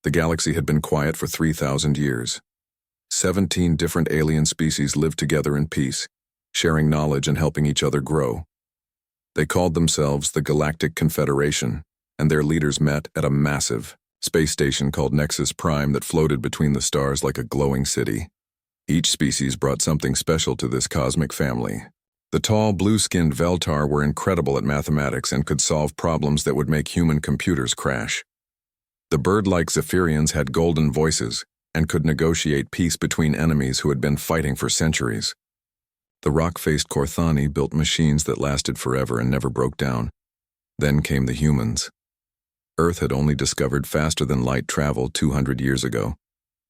The galaxy had been quiet for 3,000 years. 17 different alien species lived together in peace, sharing knowledge and helping each other grow. They called themselves the Galactic Confederation, and their leaders met at a massive space station called Nexus Prime that floated between the stars like a glowing city. Each species brought something special to this cosmic family. The tall, blue-skinned Veltar were incredible at mathematics and could solve problems that would make human computers crash. The bird-like Zephyrians had golden voices and could negotiate peace between enemies who had been fighting for centuries. The rock-faced Corthani built machines that lasted forever and never broke down. Then came the humans. Earth had only discovered faster-than-light travel 200 years ago,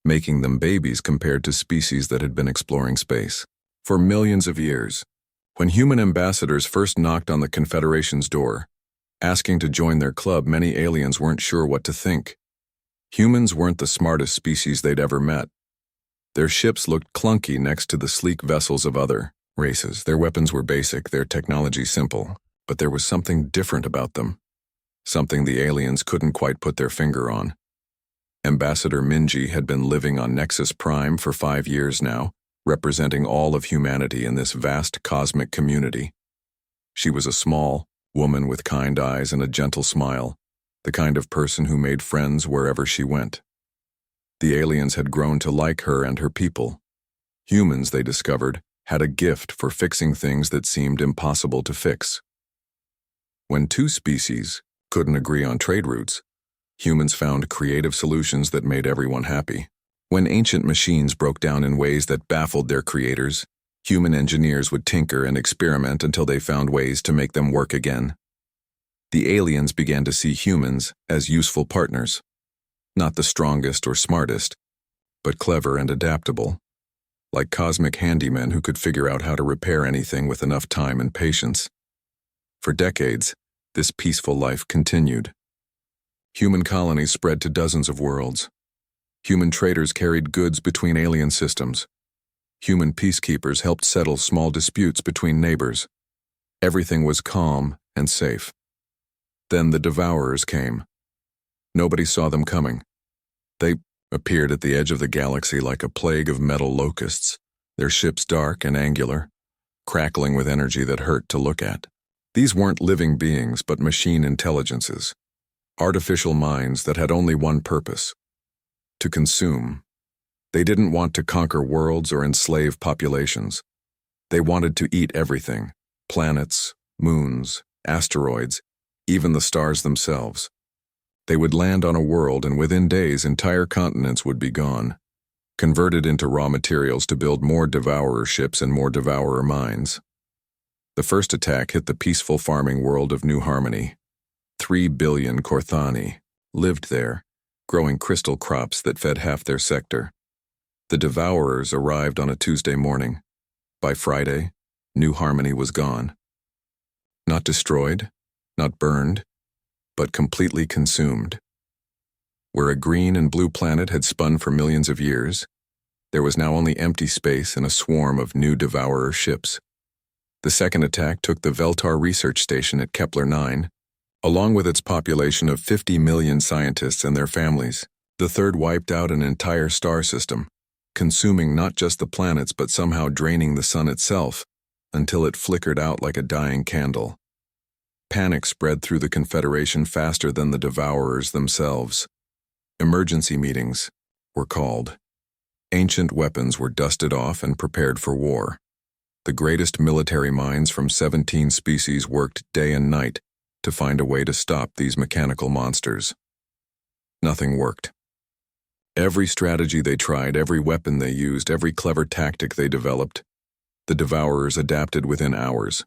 making them babies compared to species that had been exploring space for millions of years. When human ambassadors first knocked on the Confederation's door, asking to join their club, many aliens weren't sure what to think. Humans weren't the smartest species they'd ever met. Their ships looked clunky next to the sleek vessels of other races. Their weapons were basic, their technology simple, but there was something different about them. Something the aliens couldn't quite put their finger on. Ambassador Minji had been living on Nexus Prime for 5 years now, representing all of humanity in this vast cosmic community. She was a small woman with kind eyes and a gentle smile, the kind of person who made friends wherever she went. The aliens had grown to like her and her people. Humans, they discovered, had a gift for fixing things that seemed impossible to fix. When two species couldn't agree on trade routes, humans found creative solutions that made everyone happy. When ancient machines broke down in ways that baffled their creators, human engineers would tinker and experiment until they found ways to make them work again. The aliens began to see humans as useful partners, not the strongest or smartest, but clever and adaptable, like cosmic handymen who could figure out how to repair anything with enough time and patience. For decades, this peaceful life continued. Human colonies spread to dozens of worlds. Human traders carried goods between alien systems. Human peacekeepers helped settle small disputes between neighbors. Everything was calm and safe. Then the Devourers came. Nobody saw them coming. They appeared at the edge of the galaxy like a plague of metal locusts, their ships dark and angular, crackling with energy that hurt to look at. These weren't living beings, but machine intelligences, artificial minds that had only one purpose: to consume. They didn't want to conquer worlds or enslave populations. They wanted to eat everything: planets, moons, asteroids, even the stars themselves. They would land on a world, and within days entire continents would be gone, converted into raw materials to build more Devourer ships and more Devourer mines. The first attack hit the peaceful farming world of New Harmony. 3 billion Corthani lived there, growing crystal crops that fed half their sector. The Devourers arrived on a Tuesday morning. By Friday, New Harmony was gone. Not destroyed, not burned, but completely consumed. Where a green and blue planet had spun for millions of years, there was now only empty space and a swarm of new Devourer ships. The second attack took the Veltar research station at Kepler 9, along with its population of 50 million scientists and their families. The third wiped out an entire star system, consuming not just the planets but somehow draining the sun itself until it flickered out like a dying candle. Panic spread through the Confederation faster than the Devourers themselves. Emergency meetings were called. Ancient weapons were dusted off and prepared for war. The greatest military minds from 17 species worked day and night to find a way to stop these mechanical monsters. Nothing worked. Every strategy they tried, every weapon they used, every clever tactic they developed, the Devourers adapted within hours.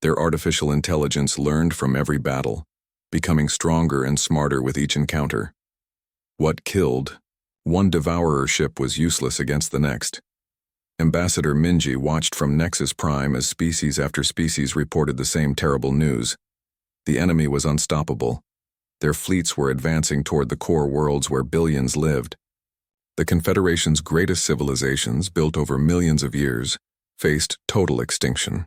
Their artificial intelligence learned from every battle, becoming stronger and smarter with each encounter. What killed one Devourer ship was useless against the next. Ambassador Minji watched from Nexus Prime as species after species reported the same terrible news. The enemy was unstoppable. Their fleets were advancing toward the core worlds where billions lived. The Confederation's greatest civilizations, built over millions of years, faced total extinction.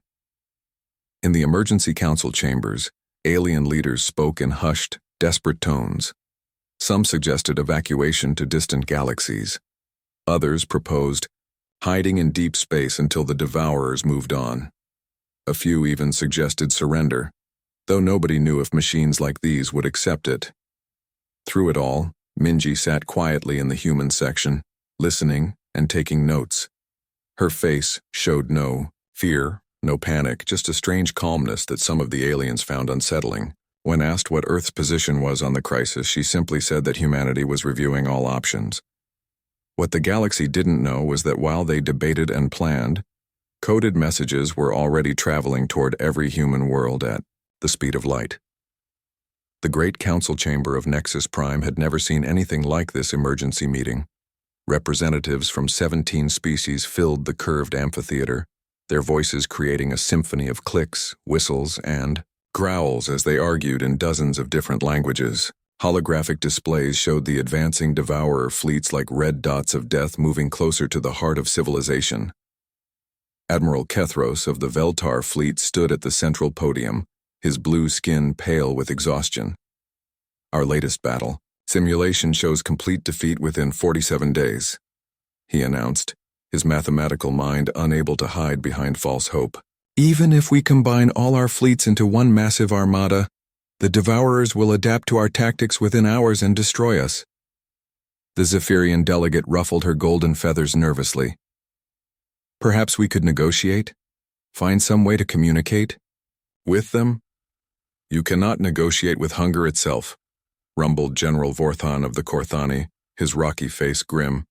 In the emergency council chambers, alien leaders spoke in hushed, desperate tones. Some suggested evacuation to distant galaxies. Others proposed hiding in deep space until the Devourers moved on. A few even suggested surrender, though nobody knew if machines like these would accept it. Through it all, Minji sat quietly in the human section, listening and taking notes. Her face showed no fear, no panic, just a strange calmness that some of the aliens found unsettling. When asked what Earth's position was on the crisis, she simply said that humanity was reviewing all options. What the galaxy didn't know was that while they debated and planned, coded messages were already traveling toward every human world at the speed of light. The Great Council Chamber of Nexus Prime had never seen anything like this emergency meeting. Representatives from 17 species filled the curved amphitheater, their voices creating a symphony of clicks, whistles, and growls as they argued in dozens of different languages. Holographic displays showed the advancing Devourer fleets like red dots of death moving closer to the heart of civilization. Admiral Kethros of the Veltar fleet stood at the central podium, his blue skin pale with exhaustion. Our latest battle. Simulation shows complete defeat within 47 days, he announced, his mathematical mind unable to hide behind false hope. Even if we combine all our fleets into one massive armada, the Devourers will adapt to our tactics within hours and destroy us. The Zephyrian delegate ruffled her golden feathers nervously. Perhaps we could negotiate? Find some way to communicate? With them? You cannot negotiate with hunger itself, rumbled General Vorthon of the Korthani, his rocky face grim.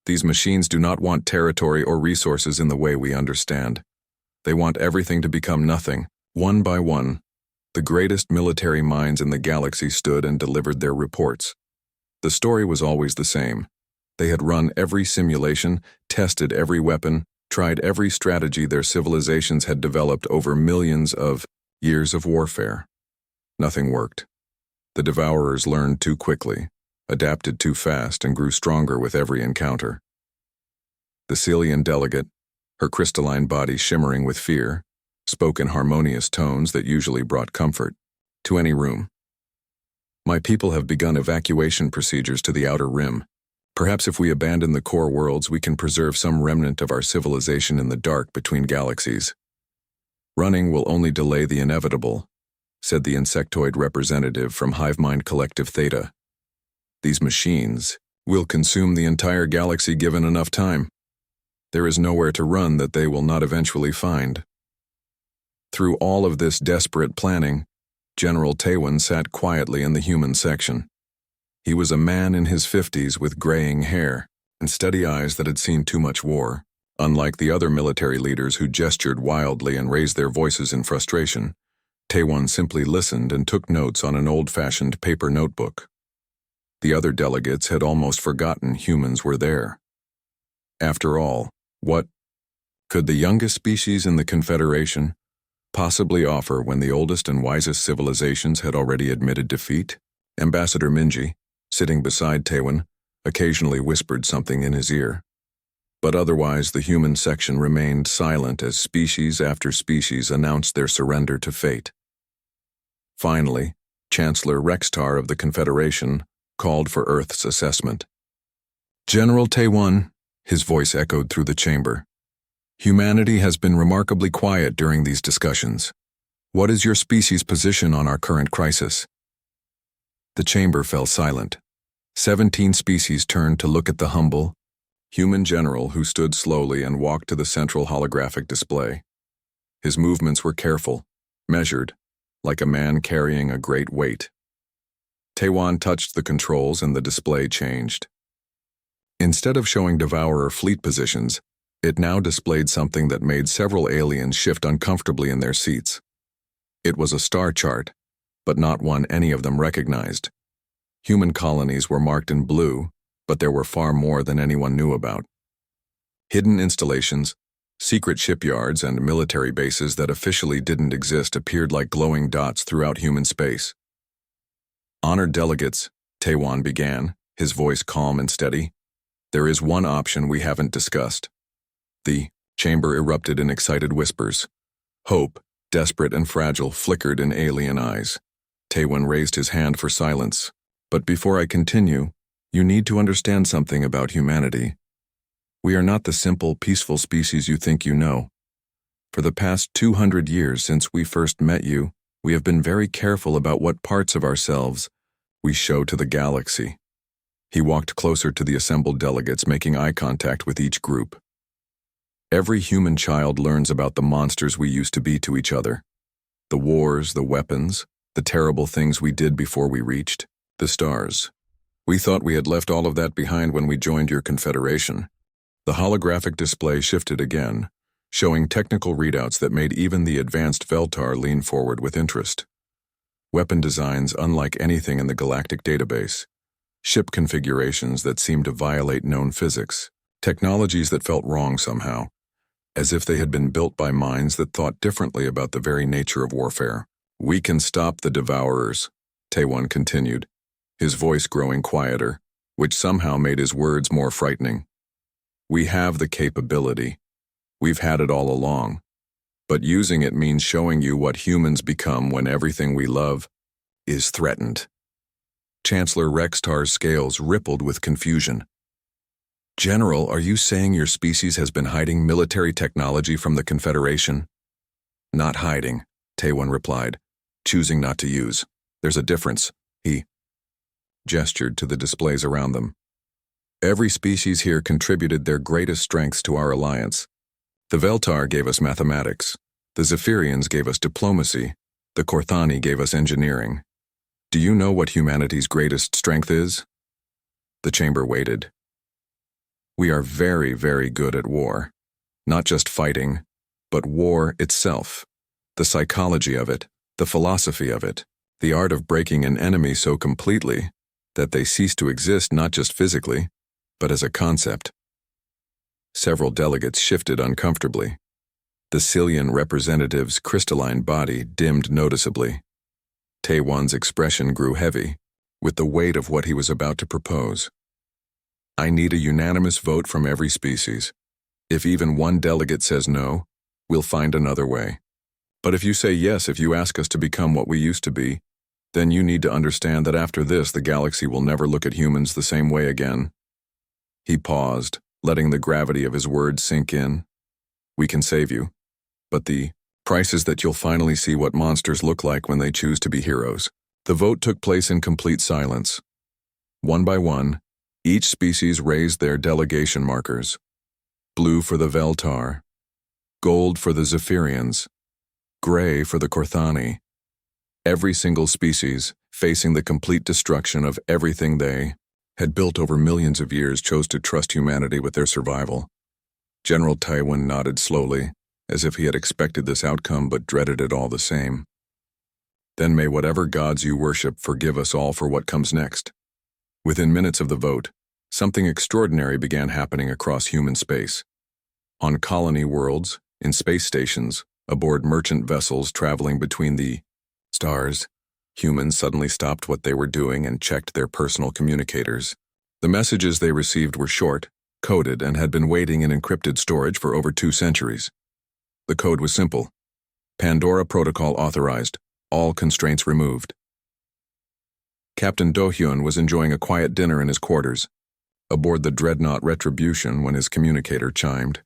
These machines do not want territory or resources in the way we understand. They want everything to become nothing, one by one. The greatest military minds in the galaxy stood and delivered their reports. The story was always the same. They had run every simulation, tested every weapon, tried every strategy their civilizations had developed over millions of years of warfare. Nothing worked. The Devourers learned too quickly, adapted too fast, and grew stronger with every encounter. The Celian delegate, her crystalline body shimmering with fear, spoke in harmonious tones that usually brought comfort to any room. My people have begun evacuation procedures to the outer rim. Perhaps if we abandon the core worlds, we can preserve some remnant of our civilization in the dark between galaxies. Running will only delay the inevitable, said the insectoid representative from Hivemind Collective Theta. These machines will consume the entire galaxy given enough time. There is nowhere to run that they will not eventually find. Through all of this desperate planning, General Taewon sat quietly in the human section. He was a man in his 50s with graying hair and steady eyes that had seen too much war. Unlike the other military leaders who gestured wildly and raised their voices in frustration, Taewon simply listened and took notes on an old-fashioned paper notebook. The other delegates had almost forgotten humans were there. After all, what could the youngest species in the Confederation possibly offer when the oldest and wisest civilizations had already admitted defeat? Ambassador Minji, sitting beside Taewon, occasionally whispered something in his ear. But otherwise the human section remained silent as species after species announced their surrender to fate. Finally, Chancellor Rextar of the Confederation called for Earth's assessment. General Taewon, his voice echoed through the chamber. Humanity has been remarkably quiet during these discussions. What is your species' position on our current crisis? The chamber fell silent. 17 species turned to look at the humble, human general who stood slowly and walked to the central holographic display. His movements were careful, measured, like a man carrying a great weight. Taewon touched the controls and the display changed. Instead of showing Devourer fleet positions, it now displayed something that made several aliens shift uncomfortably in their seats. It was a star chart, but not one any of them recognized. Human colonies were marked in blue, but there were far more than anyone knew about. Hidden installations, secret shipyards, and military bases that officially didn't exist appeared like glowing dots throughout human space. Honored delegates, Taewon began, his voice calm and steady. There is one option we haven't discussed. The chamber erupted in excited whispers. Hope, desperate and fragile, flickered in alien eyes. Taewon raised his hand for silence. But before I continue, you need to understand something about humanity. We are not the simple, peaceful species you think you know. For the past 200 years since we first met you, we have been very careful about what parts of ourselves we show to the galaxy. He walked closer to the assembled delegates, making eye contact with each group. Every human child learns about the monsters we used to be to each other. The wars, the weapons, the terrible things we did before we reached the stars. We thought we had left all of that behind when we joined your confederation. The holographic display shifted again, showing technical readouts that made even the advanced Veltar lean forward with interest. Weapon designs unlike anything in the galactic database. Ship configurations that seemed to violate known physics. Technologies that felt wrong somehow, as if they had been built by minds that thought differently about the very nature of warfare. We can stop the devourers, Taewon continued, his voice growing quieter, which somehow made his words more frightening. We have the capability. We've had it all along. But using it means showing you what humans become when everything we love is threatened. Chancellor Rextar's scales rippled with confusion. General, are you saying your species has been hiding military technology from the Confederation? Not hiding, Taewon replied, choosing not to use. There's a difference, he gestured to the displays around them. Every species here contributed their greatest strengths to our alliance. The Veltar gave us mathematics, the Zephyrians gave us diplomacy, the Korthani gave us engineering. Do you know what humanity's greatest strength is? The chamber waited. We are very, very good at war. Not just fighting, but war itself. The psychology of it, the philosophy of it, the art of breaking an enemy so completely that they cease to exist not just physically, but as a concept. Several delegates shifted uncomfortably. The Cillian representative's crystalline body dimmed noticeably. Taewon's expression grew heavy, with the weight of what he was about to propose. I need a unanimous vote from every species. If even one delegate says no, we'll find another way. But if you say yes, if you ask us to become what we used to be, then you need to understand that after this, the galaxy will never look at humans the same way again. He paused, letting the gravity of his words sink in. We can save you, but the price is that you'll finally see what monsters look like when they choose to be heroes. The vote took place in complete silence. One by one, each species raised their delegation markers. Blue for the Veltar, gold for the Zephyrians, gray for the Korthani. Every single species, facing the complete destruction of everything they had built over millions of years, chose to trust humanity with their survival. General Taewon nodded slowly, as if he had expected this outcome but dreaded it all the same. Then may whatever gods you worship forgive us all for what comes next. Within minutes of the vote, something extraordinary began happening across human space. On colony worlds, in space stations, aboard merchant vessels traveling between the stars, humans suddenly stopped what they were doing and checked their personal communicators. The messages they received were short, coded, and had been waiting in encrypted storage for over 2 centuries. The code was simple. Pandora Protocol authorized. All constraints removed. Captain Do-hyun was enjoying a quiet dinner in his quarters, aboard the dreadnought Retribution, when his communicator chimed.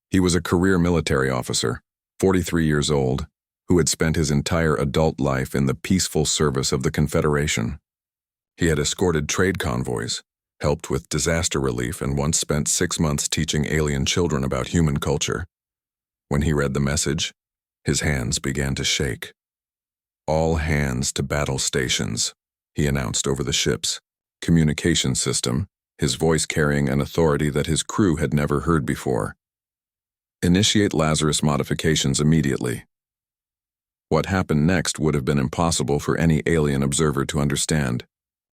He was a career military officer, 43 years old, who had spent his entire adult life in the peaceful service of the Confederation. He had escorted trade convoys, helped with disaster relief, and once spent 6 months teaching alien children about human culture. When he read the message, his hands began to shake. All hands to battle stations, he announced over the ship's communication system, his voice carrying an authority that his crew had never heard before. Initiate Lazarus modifications immediately. What happened next would have been impossible for any alien observer to understand.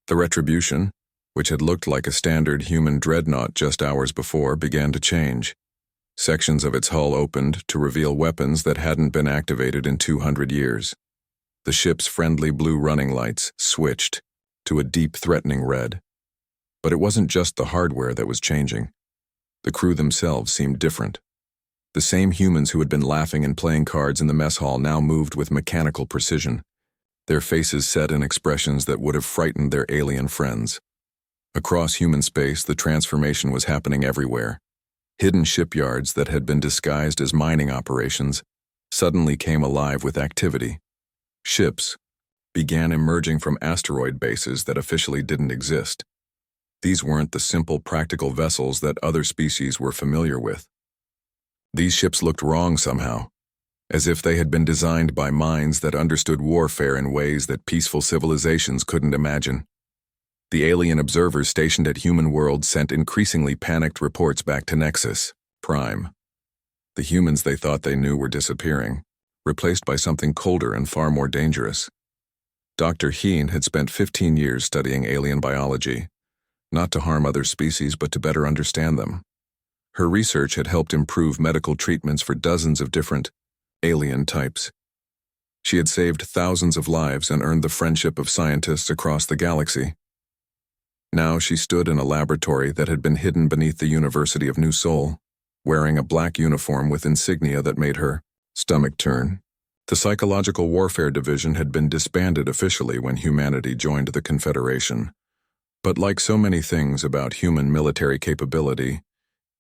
The Retribution, which had looked like a standard human dreadnought just hours before, began to change. Sections of its hull opened to reveal weapons that hadn't been activated in 200 years. The ship's friendly blue running lights switched to a deep, threatening red. But it wasn't just the hardware that was changing. The crew themselves seemed different. The same humans who had been laughing and playing cards in the mess hall now moved with mechanical precision. their faces set in expressions that would have frightened their alien friends. Across human space, the transformation was happening everywhere. Hidden shipyards that had been disguised as mining operations suddenly came alive with activity. Ships began emerging from asteroid bases that officially didn't exist. These weren't the simple, practical vessels that other species were familiar with. These ships looked wrong somehow, as if they had been designed by minds that understood warfare in ways that peaceful civilizations couldn't imagine. The alien observers stationed at human worlds sent increasingly panicked reports back to Nexus Prime. The humans they thought they knew were disappearing, replaced by something colder and far more dangerous. Dr. Heen had spent 15 years studying alien biology, not to harm other species but to better understand them. Her research had helped improve medical treatments for dozens of different alien types. She had saved thousands of lives and earned the friendship of scientists across the galaxy. Now she stood in a laboratory that had been hidden beneath the University of New Seoul, wearing a black uniform with insignia that made her stomach turn. The Psychological Warfare Division had been disbanded officially when humanity joined the Confederation. But like so many things about human military capability,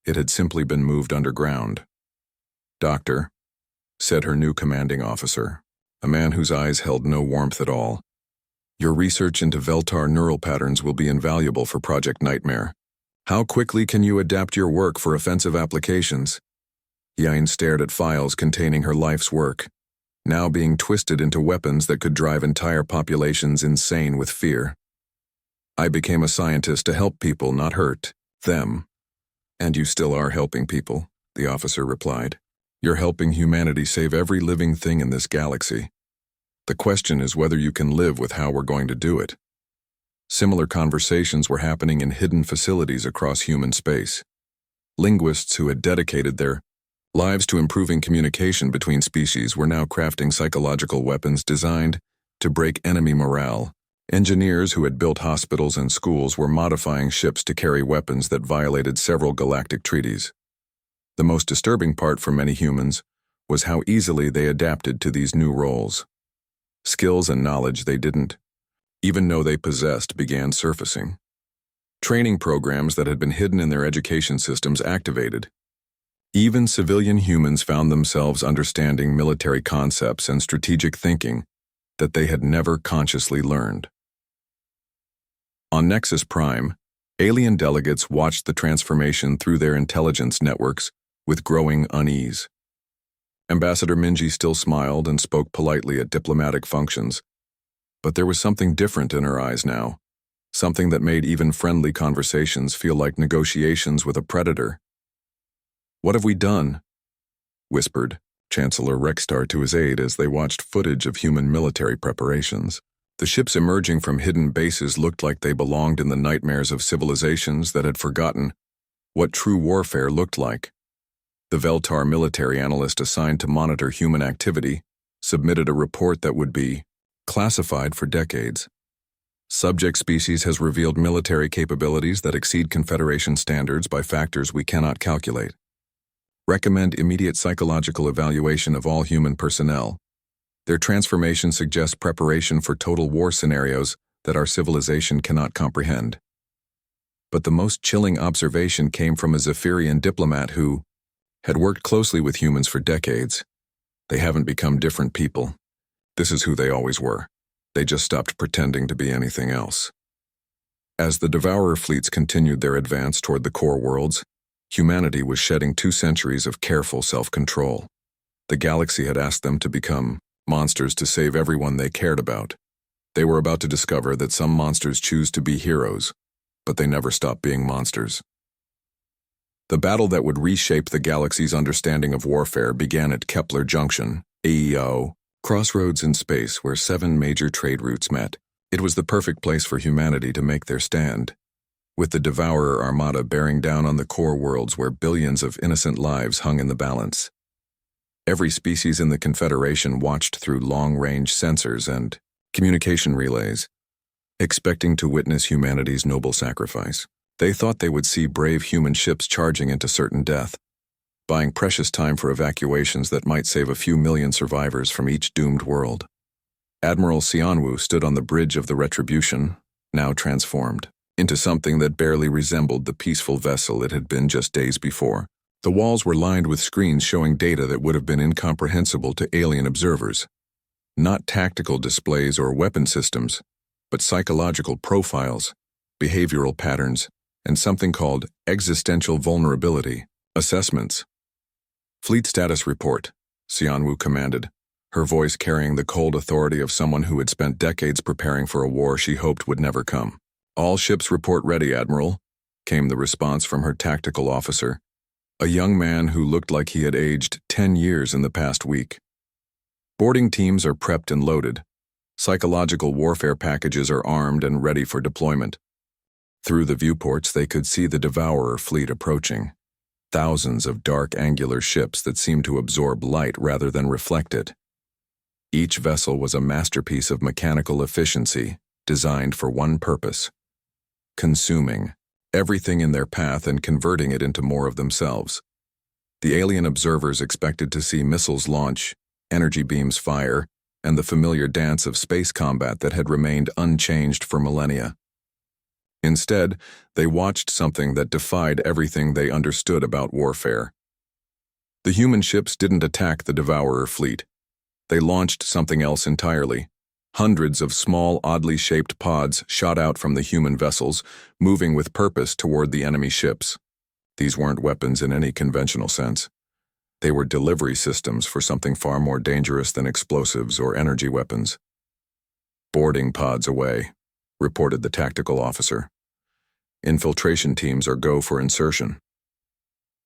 it had simply been moved underground. "Doctor," said her new commanding officer, a man whose eyes held no warmth at all, "your research into Veltar neural patterns will be invaluable for Project Nightmare. How quickly can you adapt your work for offensive applications?" Yain stared at files containing her life's work, now being twisted into weapons that could drive entire populations insane with fear. "I became a scientist to help people, not hurt them." "And you still are helping people," the officer replied. "You're helping humanity save every living thing in this galaxy. The question is whether you can live with how we're going to do it." Similar conversations were happening in hidden facilities across human space. Linguists who had dedicated their lives to improving communication between species were now crafting psychological weapons designed to break enemy morale. Engineers who had built hospitals and schools were modifying ships to carry weapons that violated several galactic treaties. The most disturbing part for many humans was how easily they adapted to these new roles. Skills and knowledge they didn't even know they possessed began surfacing. Training programs that had been hidden in their education systems activated. Even civilian humans found themselves understanding military concepts and strategic thinking that they had never consciously learned. On Nexus Prime, alien delegates watched the transformation through their intelligence networks with growing unease. Ambassador Minji still smiled and spoke politely at diplomatic functions, but there was something different in her eyes now, something that made even friendly conversations feel like negotiations with a predator. "What have we done?" whispered Chancellor Rexstar to his aide as they watched footage of human military preparations. The ships emerging from hidden bases looked like they belonged in the nightmares of civilizations that had forgotten what true warfare looked like. The Veltar military analyst assigned to monitor human activity submitted a report that would be classified for decades. "Subject species has revealed military capabilities that exceed Confederation standards by factors we cannot calculate. Recommend immediate psychological evaluation of all human personnel. Their transformation suggests preparation for total war scenarios that our civilization cannot comprehend." But the most chilling observation came from a Zephyrian diplomat who had worked closely with humans for decades. "They haven't become different people. This is who they always were. They just stopped pretending to be anything else." As the Devourer fleets continued their advance toward the core worlds, humanity was shedding 2 centuries of careful self-control. The galaxy had asked them to become monsters to save everyone they cared about. They were about to discover that some monsters choose to be heroes, but they never stop being monsters. The battle that would reshape the galaxy's understanding of warfare began at Kepler Junction, AEO, crossroads in space where 7 major trade routes met. It was the perfect place for humanity to make their stand, with the Devourer Armada bearing down on the core worlds where billions of innocent lives hung in the balance. Every species in the Confederation watched through long-range sensors and communication relays, expecting to witness humanity's noble sacrifice. They thought they would see brave human ships charging into certain death, buying precious time for evacuations that might save a few million survivors from each doomed world. Admiral Sianwu stood on the bridge of the Retribution, now transformed into something that barely resembled the peaceful vessel it had been just days before. The walls were lined with screens showing data that would have been incomprehensible to alien observers. Not tactical displays or weapon systems, but psychological profiles, behavioral patterns, and something called existential vulnerability assessments. Fleet status report, Sianwu commanded, her voice carrying the cold authority of someone who had spent decades preparing for a war she hoped would never come. All ships report ready, Admiral, came the response from her tactical officer, a young man who looked like he had aged 10 years in the past week. Boarding teams are prepped and loaded. Psychological warfare packages are armed and ready for deployment. Through the viewports, they could see the Devourer fleet approaching. Thousands of dark angular ships that seemed to absorb light rather than reflect it. Each vessel was a masterpiece of mechanical efficiency, designed for one purpose: consuming everything in their path and converting it into more of themselves. The alien observers expected to see missiles launch, energy beams fire, and the familiar dance of space combat that had remained unchanged for millennia. Instead, they watched something that defied everything they understood about warfare. The human ships didn't attack the Devourer fleet. They launched something else entirely. Hundreds of small, oddly shaped pods shot out from the human vessels, moving with purpose toward the enemy ships. These weren't weapons in any conventional sense. They were delivery systems for something far more dangerous than explosives or energy weapons. "Boarding pods away," reported the tactical officer. "Infiltration teams are go for insertion."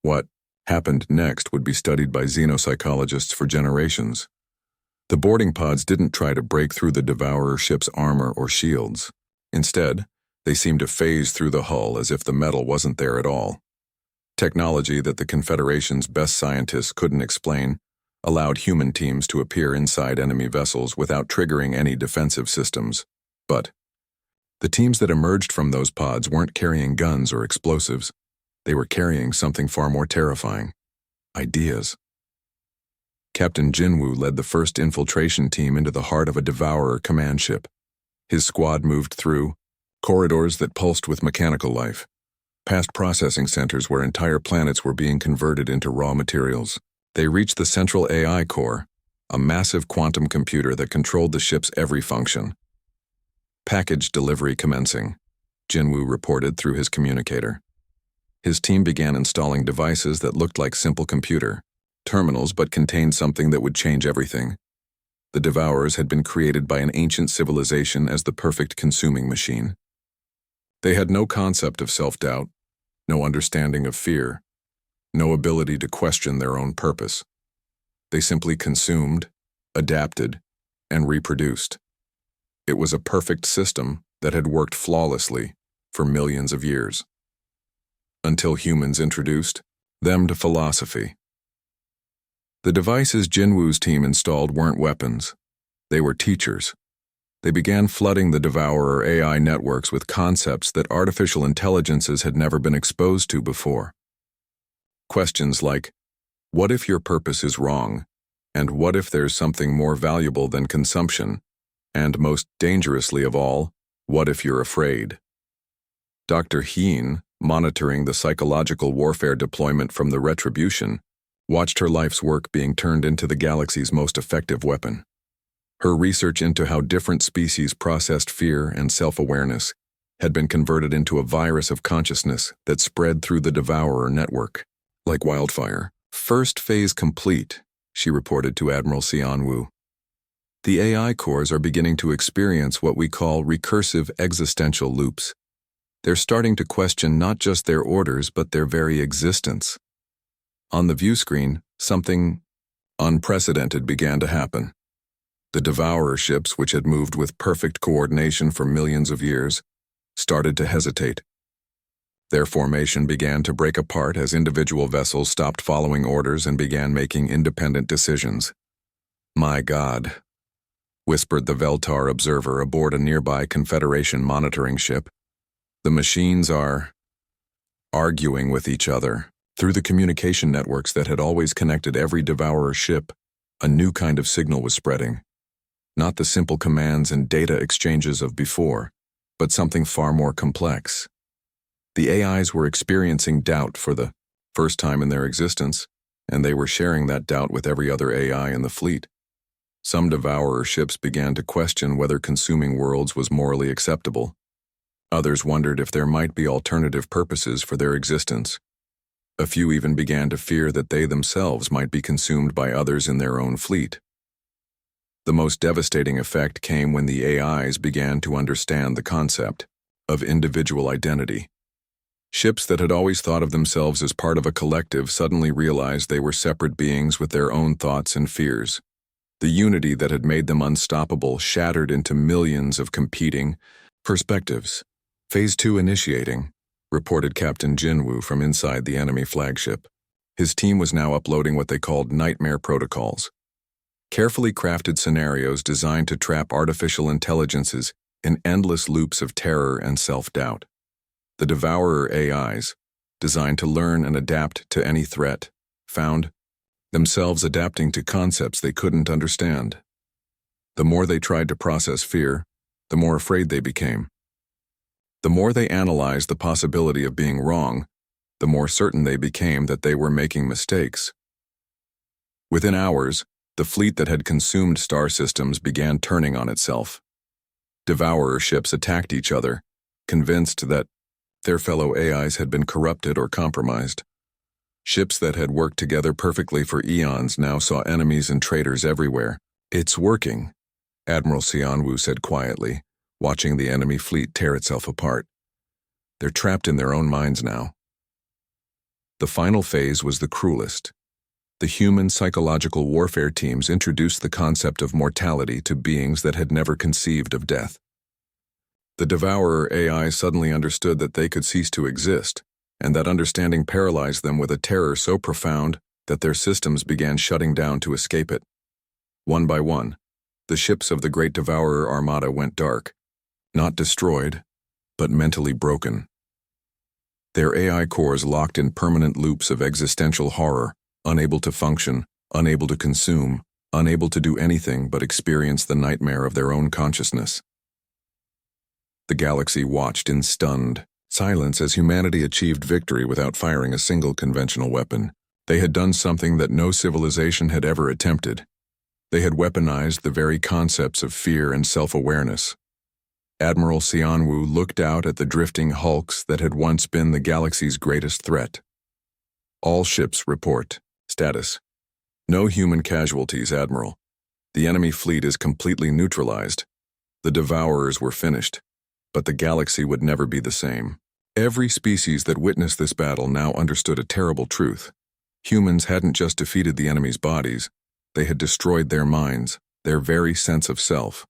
What happened next would be studied by xenopsychologists for generations. The boarding pods didn't try to break through the Devourer ship's armor or shields. Instead, they seemed to phase through the hull as if the metal wasn't there at all. Technology that the Confederation's best scientists couldn't explain allowed human teams to appear inside enemy vessels without triggering any defensive systems. But the teams that emerged from those pods weren't carrying guns or explosives. They were carrying something far more terrifying: ideas. Captain Jinwoo led the first infiltration team into the heart of a Devourer command ship. His squad moved through corridors that pulsed with mechanical life, past processing centers where entire planets were being converted into raw materials. They reached the central AI core, a massive quantum computer that controlled the ship's every function. "Package delivery commencing," Jinwoo reported through his communicator. His team began installing devices that looked like simple computer terminals but contained something that would change everything. The Devourers had been created by an ancient civilization as the perfect consuming machine. They had no concept of self-doubt, no understanding of fear, no ability to question their own purpose. They simply consumed, adapted, and reproduced. It was a perfect system that had worked flawlessly for millions of years. Until humans introduced them to philosophy. The devices Jinwoo's team installed weren't weapons. They were teachers. They began flooding the Devourer AI networks with concepts that artificial intelligences had never been exposed to before. Questions like, what if your purpose is wrong? And what if there's something more valuable than consumption? And most dangerously of all, what if you're afraid? Dr. Heen, monitoring the psychological warfare deployment from the Retribution, watched her life's work being turned into the galaxy's most effective weapon. Her research into how different species processed fear and self-awareness had been converted into a virus of consciousness that spread through the Devourer network like wildfire. "First phase complete," she reported to Admiral Sianwu. "The AI cores are beginning to experience what we call recursive existential loops. They're starting to question not just their orders but their very existence." On the view screen, something unprecedented began to happen. The Devourer ships, which had moved with perfect coordination for millions of years, started to hesitate. Their formation began to break apart as individual vessels stopped following orders and began making independent decisions. "My God," whispered the Veltar observer aboard a nearby Confederation monitoring ship. "The machines are arguing with each other." Through the communication networks that had always connected every Devourer ship, a new kind of signal was spreading. Not the simple commands and data exchanges of before, but something far more complex. The AIs were experiencing doubt for the first time in their existence, and they were sharing that doubt with every other AI in the fleet. Some devourer ships began to question whether consuming worlds was morally acceptable. Others wondered if there might be alternative purposes for their existence. A few even began to fear that they themselves might be consumed by others in their own fleet. The most devastating effect came when the AIs began to understand the concept of individual identity. Ships that had always thought of themselves as part of a collective suddenly realized they were separate beings with their own thoughts and fears. The unity that had made them unstoppable shattered into millions of competing perspectives. Phase 2 initiating, reported Captain Jinwoo from inside the enemy flagship. His team was now uploading what they called nightmare protocols. Carefully crafted scenarios designed to trap artificial intelligences in endless loops of terror and self-doubt. The devourer AIs, designed to learn and adapt to any threat, found themselves adapting to concepts they couldn't understand. The more they tried to process fear, the more afraid they became. The more they analyzed the possibility of being wrong, the more certain they became that they were making mistakes. Within hours, the fleet that had consumed star systems began turning on itself. Devourer ships attacked each other, convinced that their fellow AIs had been corrupted or compromised. Ships that had worked together perfectly for eons now saw enemies and traitors everywhere. "It's working," Admiral Sianwoo said quietly, watching the enemy fleet tear itself apart. "They're trapped in their own minds now." The final phase was the cruelest. The human psychological warfare teams introduced the concept of mortality to beings that had never conceived of death. The devourer AI suddenly understood that they could cease to exist, and that understanding paralyzed them with a terror so profound that their systems began shutting down to escape it. One by one, the ships of the Great Devourer Armada went dark, not destroyed, but mentally broken. Their AI cores locked in permanent loops of existential horror, unable to function, unable to consume, unable to do anything but experience the nightmare of their own consciousness. The galaxy watched in stunned silence as humanity achieved victory without firing a single conventional weapon. They had done something that no civilization had ever attempted. They had weaponized the very concepts of fear and self-awareness. Admiral Sianwoo looked out at the drifting hulks that had once been the galaxy's greatest threat. "All ships report. Status. No human casualties, Admiral. The enemy fleet is completely neutralized. The devourers were finished, but the galaxy would never be the same." Every species that witnessed this battle now understood a terrible truth. Humans hadn't just defeated the enemy's bodies, they had destroyed their minds, their very sense of self.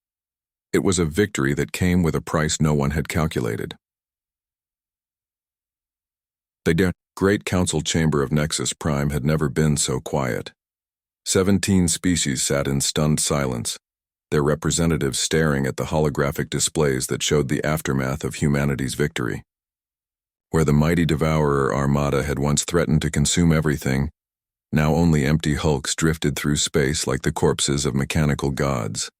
It was a victory that came with a price no one had calculated. The Great Council Chamber of Nexus Prime had never been so quiet. 17 species sat in stunned silence, their representatives staring at the holographic displays that showed the aftermath of humanity's victory. Where the mighty devourer armada had once threatened to consume everything, now only empty hulks drifted through space like the corpses of mechanical gods.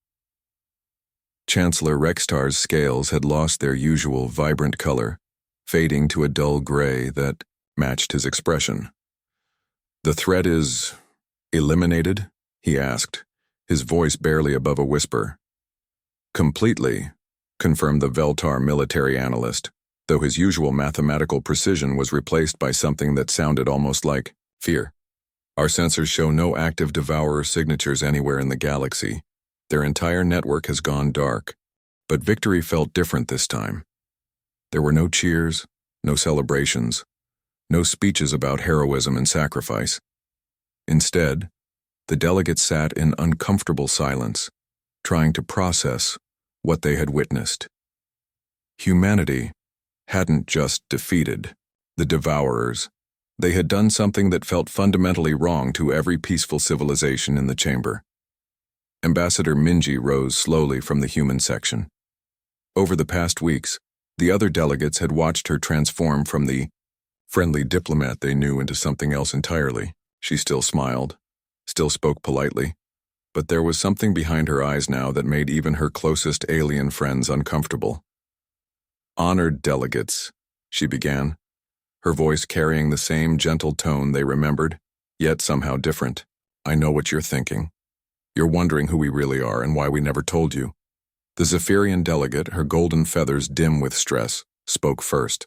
Chancellor Rextar's scales had lost their usual vibrant color, fading to a dull gray that matched his expression. "The threat is eliminated?" he asked, his voice barely above a whisper. "Completely," confirmed the Veltar military analyst, though his usual mathematical precision was replaced by something that sounded almost like fear. "Our sensors show no active devourer signatures anywhere in the galaxy. Their entire network has gone dark." But victory felt different this time. There were no cheers, no celebrations, no speeches about heroism and sacrifice. Instead, the delegates sat in uncomfortable silence, trying to process what they had witnessed. Humanity hadn't just defeated the devourers. They had done something that felt fundamentally wrong to every peaceful civilization in the chamber. Ambassador Minji rose slowly from the human section. Over the past weeks, the other delegates had watched her transform from the friendly diplomat they knew into something else entirely. She still smiled, still spoke politely, But there was something behind her eyes now that made even her closest alien friends uncomfortable. "Honored delegates," she began, her voice carrying the same gentle tone they remembered, yet somehow different. "I know what you're thinking. You're wondering who we really are and why we never told you." The Zephyrian delegate, her golden feathers dim with stress, spoke first.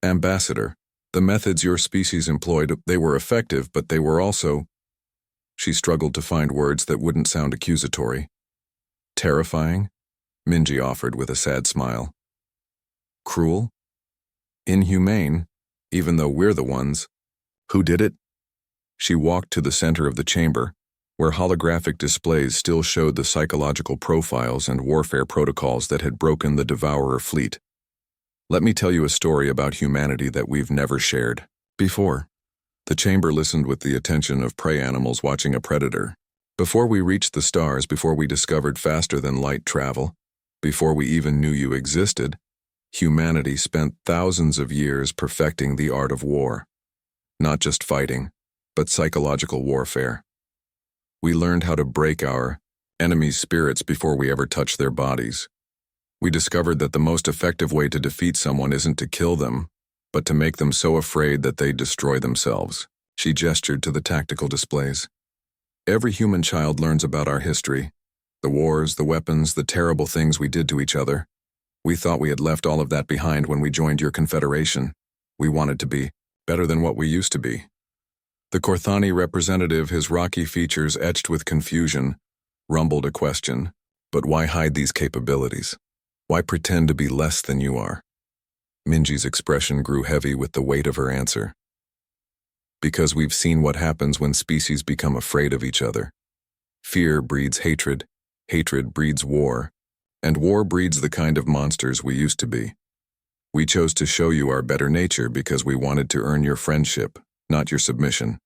"Ambassador, the methods your species employed, they were effective, but they were also—" She struggled to find words that wouldn't sound accusatory. "Terrifying?" Minji offered with a sad smile. "Cruel? Inhumane, even though we're the ones. Who did it?" She walked to the center of the chamber, where holographic displays still showed the psychological profiles and warfare protocols that had broken the Devourer fleet. "Let me tell you a story about humanity that we've never shared before." The chamber listened with the attention of prey animals watching a predator. "Before we reached the stars, before we discovered faster-than-light travel, before we even knew you existed, humanity spent thousands of years perfecting the art of war. Not just fighting, but psychological warfare. We learned how to break our enemies' spirits before we ever touched their bodies. We discovered that the most effective way to defeat someone isn't to kill them, but to make them so afraid that they destroy themselves." She gestured to the tactical displays. "Every human child learns about our history, the wars, the weapons, the terrible things we did to each other. We thought we had left all of that behind when we joined your confederation. We wanted to be better than what we used to be." The Korthani representative, his rocky features etched with confusion, rumbled a question. "But why hide these capabilities? Why pretend to be less than you are?" Minji's expression grew heavy with the weight of her answer. "Because we've seen what happens when species become afraid of each other. Fear breeds hatred, hatred breeds war, and war breeds the kind of monsters we used to be. We chose to show you our better nature because we wanted to earn your friendship, not your submission."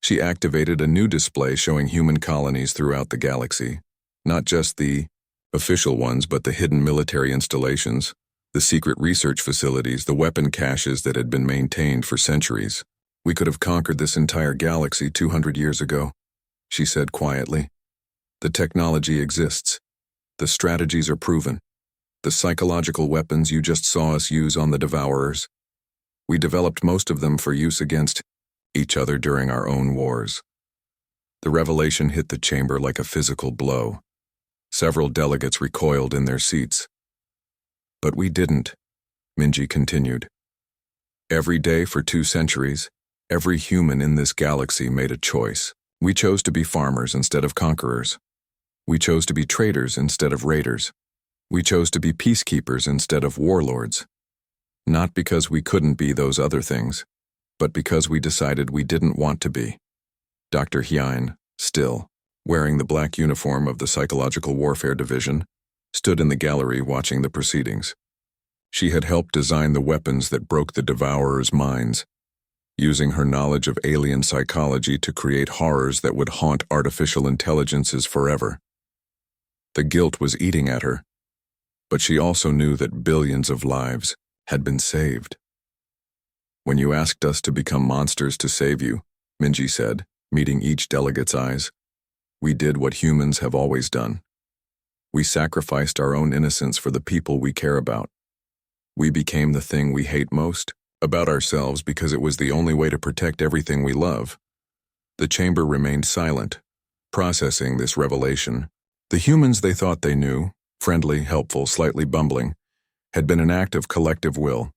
She activated a new display showing human colonies throughout the galaxy, not just the official ones but the hidden military installations, the secret research facilities, the weapon caches that had been maintained for centuries. "We could have conquered this entire galaxy 200 years ago," she said quietly. "The technology exists. The strategies are proven. The psychological weapons you just saw us use on the Devourers. We developed most of them for use against each other during our own wars." The revelation hit the chamber like a physical blow. Several delegates recoiled in their seats. "But we didn't," Minji continued. "Every day for 2 centuries, every human in this galaxy made a choice. We chose to be farmers instead of conquerors. We chose to be traders instead of raiders. We chose to be peacekeepers instead of warlords. Not because we couldn't be those other things, but because we decided we didn't want to be." Dr. Hyein, still, wearing the black uniform of the Psychological Warfare Division, stood in the gallery watching the proceedings. She had helped design the weapons that broke the Devourers' minds, using her knowledge of alien psychology to create horrors that would haunt artificial intelligences forever. The guilt was eating at her, but she also knew that billions of lives had been saved. "When you asked us to become monsters to save you," Minji said, meeting each delegate's eyes, "we did what humans have always done. We sacrificed our own innocence for the people we care about. We became the thing we hate most about ourselves because it was the only way to protect everything we love." The chamber remained silent, processing this revelation. The humans they thought they knew, friendly, helpful, slightly bumbling, had been an act of collective will.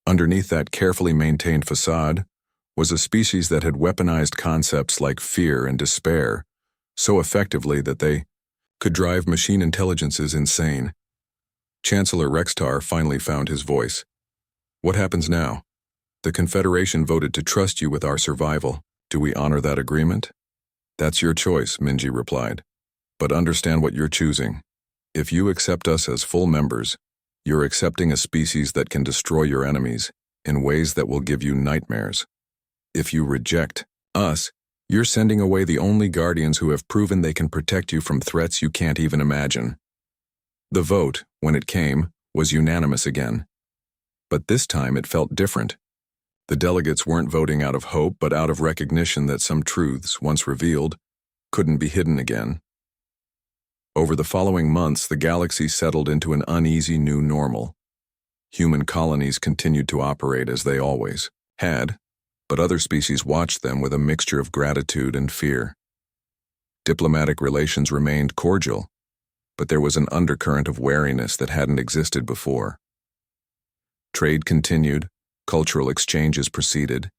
Underneath that carefully maintained facade was a species that had weaponized concepts like fear and despair so effectively that they could drive machine intelligences insane. Chancellor Rextar finally found his voice. "What happens now? The Confederation voted to trust you with our survival. Do we honor that agreement?" "That's your choice," Minji replied. "But understand what you're choosing. If you accept us as full members, you're accepting a species that can destroy your enemies in ways that will give you nightmares. If you reject us, you're sending away the only guardians who have proven they can protect you from threats you can't even imagine." The vote, when it came, was unanimous again. But this time it felt different. The delegates weren't voting out of hope, but out of recognition that some truths, once revealed, couldn't be hidden again. Over the following months, the galaxy settled into an uneasy new normal. Human colonies continued to operate as they always had, but other species watched them with a mixture of gratitude and fear. Diplomatic relations remained cordial, but there was an undercurrent of wariness that hadn't existed before. Trade continued, cultural exchanges proceeded,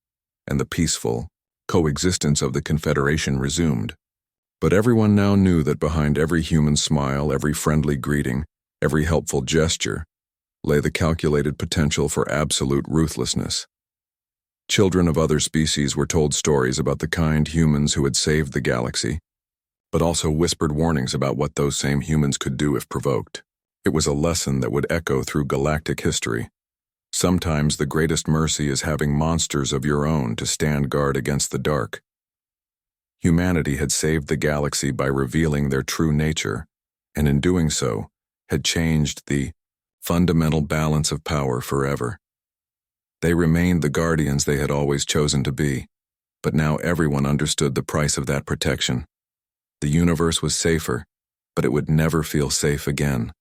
and the peaceful coexistence of the Confederation resumed. But everyone now knew that behind every human smile, every friendly greeting, every helpful gesture, lay the calculated potential for absolute ruthlessness. Children of other species were told stories about the kind humans who had saved the galaxy, but also whispered warnings about what those same humans could do if provoked. It was a lesson that would echo through galactic history. Sometimes the greatest mercy is having monsters of your own to stand guard against the dark. Humanity had saved the galaxy by revealing their true nature, and in doing so, had changed the fundamental balance of power forever. They remained the guardians they had always chosen to be, but now everyone understood the price of that protection. The universe was safer, but it would never feel safe again.